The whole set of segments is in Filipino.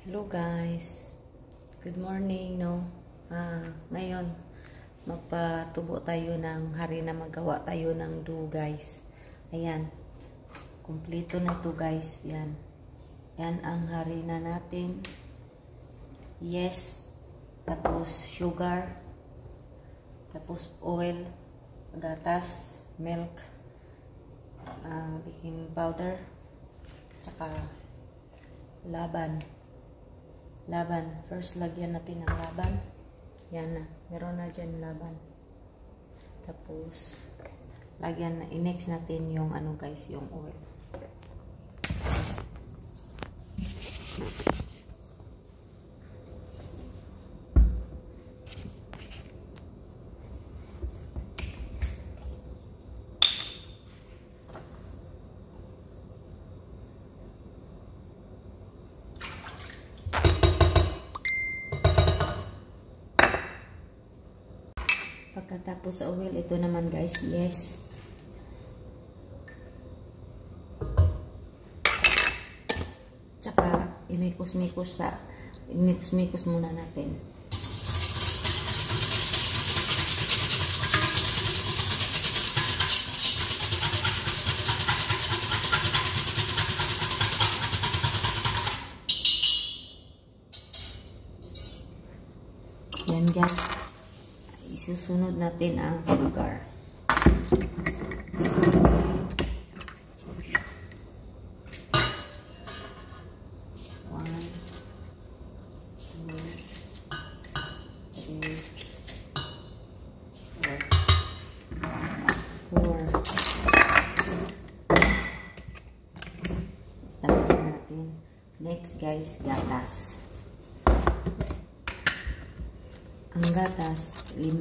Hello guys, good morning no. Ngayon magpatubo tayo ng harina, magawa tayo ng dough guys. Ayan, kumpleto na to guys. Yan ang harina natin. Yes, tapos sugar, tapos oil, gatas, milk, baking powder, tsaka laban. First, lagyan natin ng laban. Yan na. Meron na dyan laban. Tapos, lagyan na. I-mix natin yung ano guys, yung oil. Pagkatapos sa oil, ito naman guys, yes. Tsaka, imikos-mikos muna natin. Yan guys. Isusunod natin ang sugar. 1, 2, 3, 4. Start natin. Next guys, gatas. Ang gatas, 5.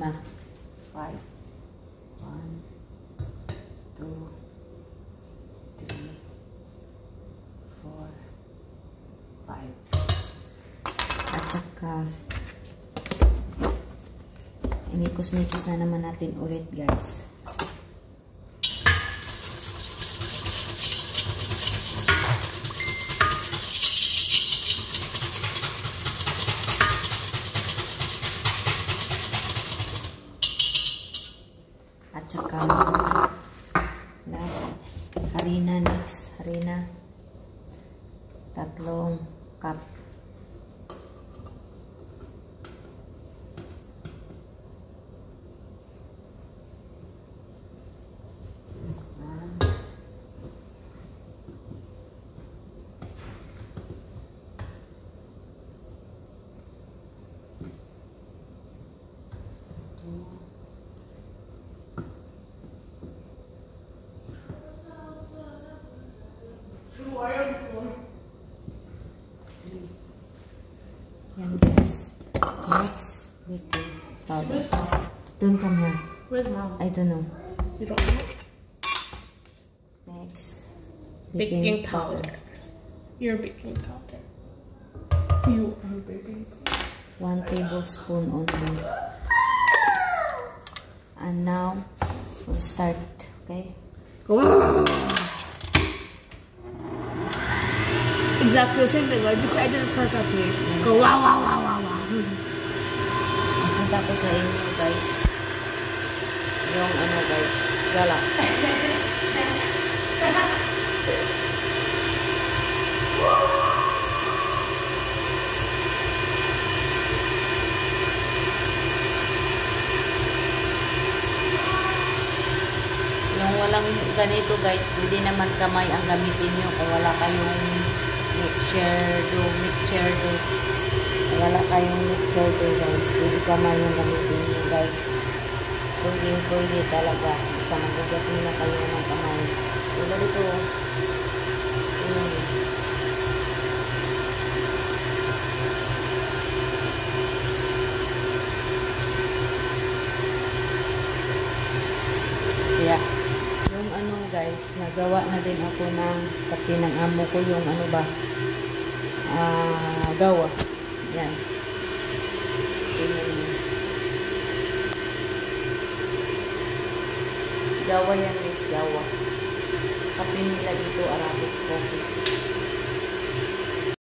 1, 2, 3, 4, 5. At saka, imikos-mikos na naman natin ulit guys. At saka harina, next harina 3 cup. Yan guys. Next, baking powder. Don't come here. Where's mom? I don't know. You don't know? Next, Baking powder. You're baking powder. You are baking powder. 1 tablespoon only. And now, we'll start. Okay? Wow. Exactly the same thing. I did it perfectly. Go wow wow wow wow wow. Punta ko sa inyo guys. Yung ano guys, gala. Yung walang ganito guys, pwede naman kamay ang gamitin nyo kung wala kayong mixture do. Wala kayong mixture do guys, pwede kamay yung gamitin nyo guys. Pwede talaga. Basta magbugas muna kayo ng kamay. Wala dito. Kaya, yung ano guys, nagawa na din ako ng pati ng amo ko yung ano ba, gawa. Yan. Gawa yan guys, gawa. Kape nila dito, Arabic coffee.